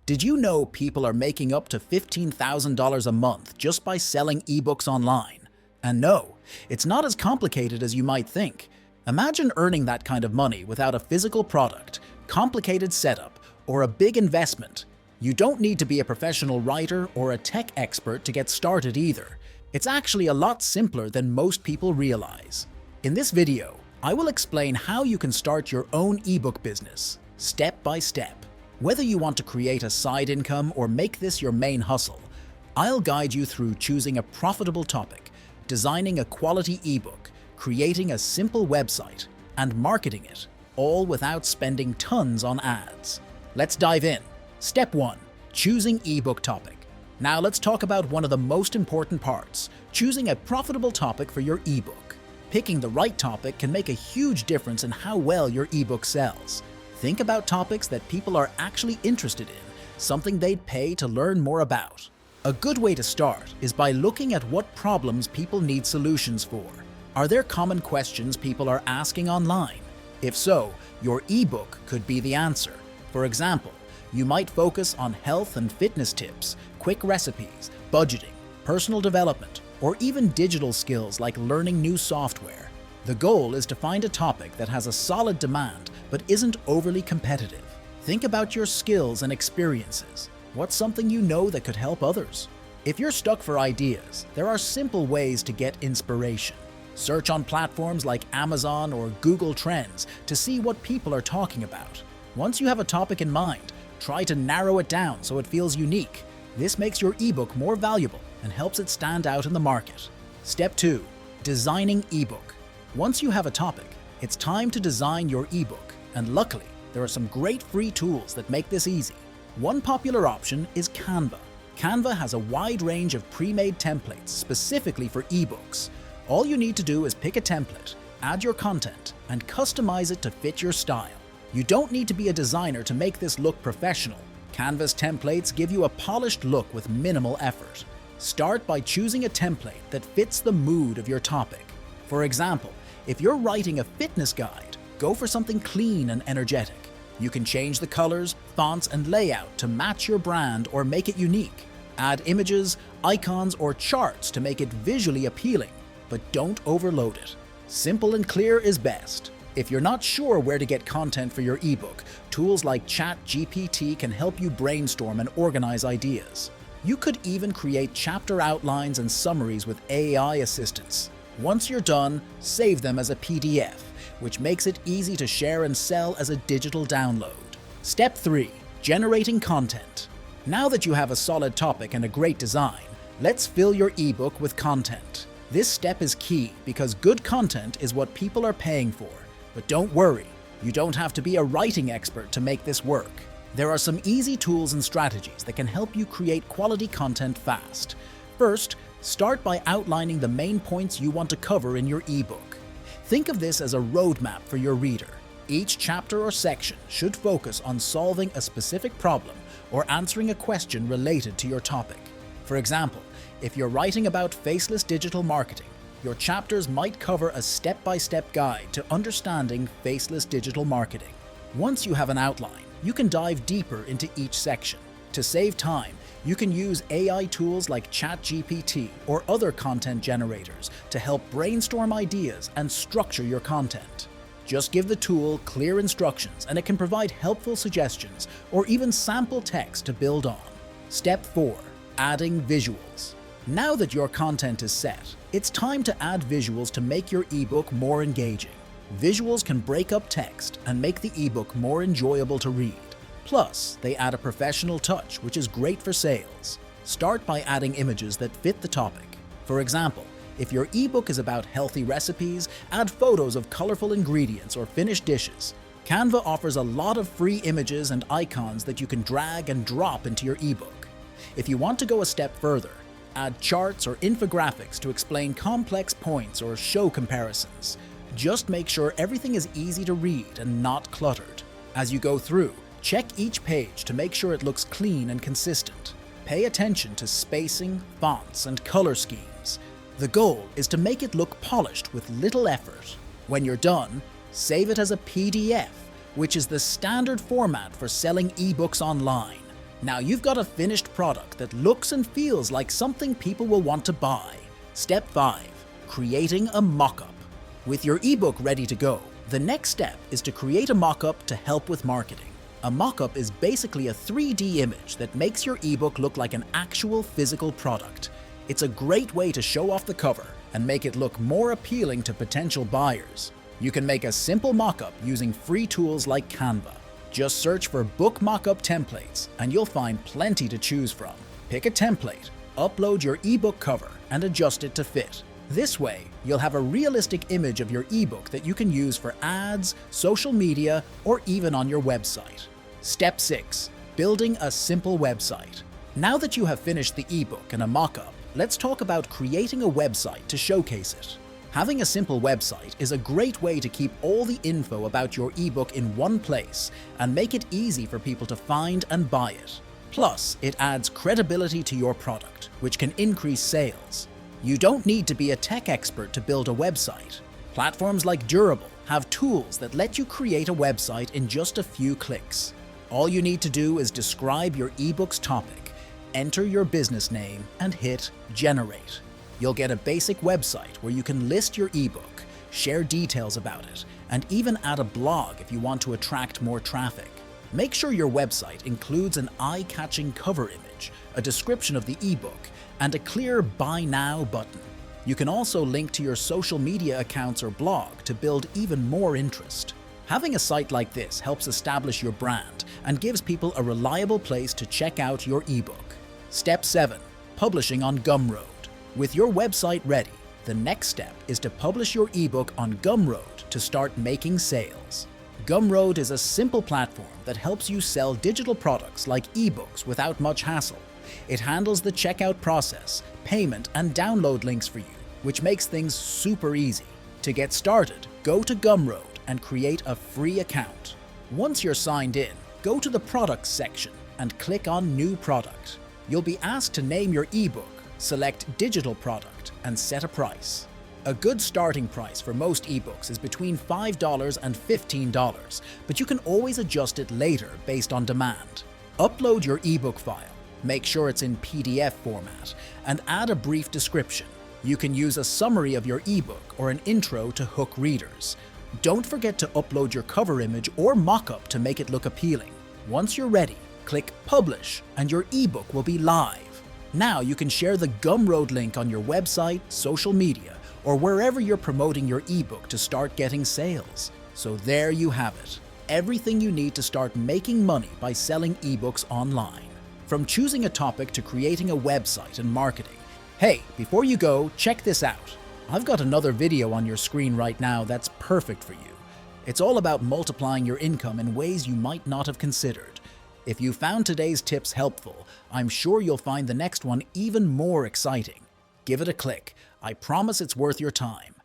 Did you know people are making up to $15,000 a month just by selling ebooks online? And no, it's not as complicated as you might think. Imagine earning that kind of money without a physical product, complicated setup, or a big investment. You don't need to be a professional writer or a tech expert to get started either. It's actually a lot simpler than most people realize. In this video, I will explain how you can start your own ebook business, step by step. Whether you want to create a side income or make this your main hustle, I'll guide you through choosing a profitable topic, designing a quality ebook, creating a simple website, and marketing it, all without spending tons on ads. Let's dive in. Step 1. Choosing ebook topic. Now let's talk about one of the most important parts, choosing a profitable topic for your ebook. Picking the right topic can make a huge difference in how well your ebook sells. Think about topics that people are actually interested in, something they'd pay to learn more about. A good way to start is by looking at what problems people need solutions for. Are there common questions people are asking online? If so, your ebook could be the answer. For example, you might focus on health and fitness tips, quick recipes, budgeting, personal development, or even digital skills like learning new software. The goal is to find a topic that has a solid demand but isn't overly competitive. Think about your skills and experiences. What's something you know that could help others? If you're stuck for ideas, there are simple ways to get inspiration. Search on platforms like Amazon or Google Trends to see what people are talking about. Once you have a topic in mind, try to narrow it down so it feels unique. This makes your ebook more valuable and helps it stand out in the market. Step 2. Designing ebook. Once you have a topic, it's time to design your ebook, and luckily, there are some great free tools that make this easy. One popular option is Canva. Canva has a wide range of pre-made templates specifically for ebooks. All you need to do is pick a template, add your content, and customize it to fit your style. You don't need to be a designer to make this look professional. Canva's templates give you a polished look with minimal effort. Start by choosing a template that fits the mood of your topic. For example, if you're writing a fitness guide, go for something clean and energetic. You can change the colors, fonts, and layout to match your brand or make it unique. Add images, icons, or charts to make it visually appealing, but don't overload it. Simple and clear is best. If you're not sure where to get content for your ebook, tools like ChatGPT can help you brainstorm and organize ideas. You could even create chapter outlines and summaries with AI assistance. Once you're done, save them as a PDF, which makes it easy to share and sell as a digital download. Step 3. Generating content. Now that you have a solid topic and a great design, let's fill your ebook with content. This step is key because good content is what people are paying for. But don't worry, you don't have to be a writing expert to make this work. There are some easy tools and strategies that can help you create quality content fast. First, start by outlining the main points you want to cover in your ebook. Think of this as a roadmap for your reader. Each chapter or section should focus on solving a specific problem or answering a question related to your topic. For example, if you're writing about faceless digital marketing, your chapters might cover a step-by-step guide to understanding faceless digital marketing. Once you have an outline, you can dive deeper into each section. To save time, you can use AI tools like ChatGPT or other content generators to help brainstorm ideas and structure your content. Just give the tool clear instructions and it can provide helpful suggestions or even sample text to build on. Step 4. Adding visuals. Now that your content is set, it's time to add visuals to make your ebook more engaging. Visuals can break up text and make the ebook more enjoyable to read. Plus, they add a professional touch, which is great for sales. Start by adding images that fit the topic. For example, if your ebook is about healthy recipes, add photos of colorful ingredients or finished dishes. Canva offers a lot of free images and icons that you can drag and drop into your ebook. If you want to go a step further, add charts or infographics to explain complex points or show comparisons. Just make sure everything is easy to read and not cluttered. As you go through, check each page to make sure it looks clean and consistent. Pay attention to spacing, fonts, and color schemes. The goal is to make it look polished with little effort. When you're done, save it as a PDF, which is the standard format for selling ebooks online. Now you've got a finished product that looks and feels like something people will want to buy. Step 5. Creating a mockup. With your ebook ready to go, the next step is to create a mockup to help with marketing. A mockup is basically a 3D image that makes your ebook look like an actual physical product. It's a great way to show off the cover and make it look more appealing to potential buyers. You can make a simple mockup using free tools like Canva. Just search for book mockup templates and you'll find plenty to choose from. Pick a template, upload your ebook cover, and adjust it to fit. This way, you'll have a realistic image of your ebook that you can use for ads, social media, or even on your website. Step 6. Building a simple website. Now that you have finished the ebook and a mockup, let's talk about creating a website to showcase it. Having a simple website is a great way to keep all the info about your ebook in one place and make it easy for people to find and buy it. Plus, it adds credibility to your product, which can increase sales. You don't need to be a tech expert to build a website. Platforms like Durable have tools that let you create a website in just a few clicks. All you need to do is describe your ebook's topic, enter your business name, and hit Generate. You'll get a basic website where you can list your ebook, share details about it, and even add a blog if you want to attract more traffic. Make sure your website includes an eye-catching cover image, a description of the ebook, and a clear Buy Now button. You can also link to your social media accounts or blog to build even more interest. Having a site like this helps establish your brand and gives people a reliable place to check out your ebook. Step 7. Publishing on Gumroad. With your website ready, the next step is to publish your ebook on Gumroad to start making sales. Gumroad is a simple platform that helps you sell digital products like ebooks without much hassle. It handles the checkout process, payment, and download links for you, which makes things super easy. To get started, go to Gumroad and create a free account. Once you're signed in, go to the Products section and click on New Product. You'll be asked to name your ebook, select Digital Product, and set a price. A good starting price for most ebooks is between $5 and $15, but you can always adjust it later based on demand. Upload your ebook file. Make sure it's in PDF format, and add a brief description. You can use a summary of your ebook or an intro to hook readers. Don't forget to upload your cover image or mockup to make it look appealing. Once you're ready, click Publish, and your ebook will be live. Now you can share the Gumroad link on your website, social media, or wherever you're promoting your ebook to start getting sales. So there you have it. Everything you need to start making money by selling ebooks online. From choosing a topic to creating a website and marketing. Hey, before you go, check this out. I've got another video on your screen right now that's perfect for you. It's all about multiplying your income in ways you might not have considered. If you found today's tips helpful, I'm sure you'll find the next one even more exciting. Give it a click. I promise it's worth your time.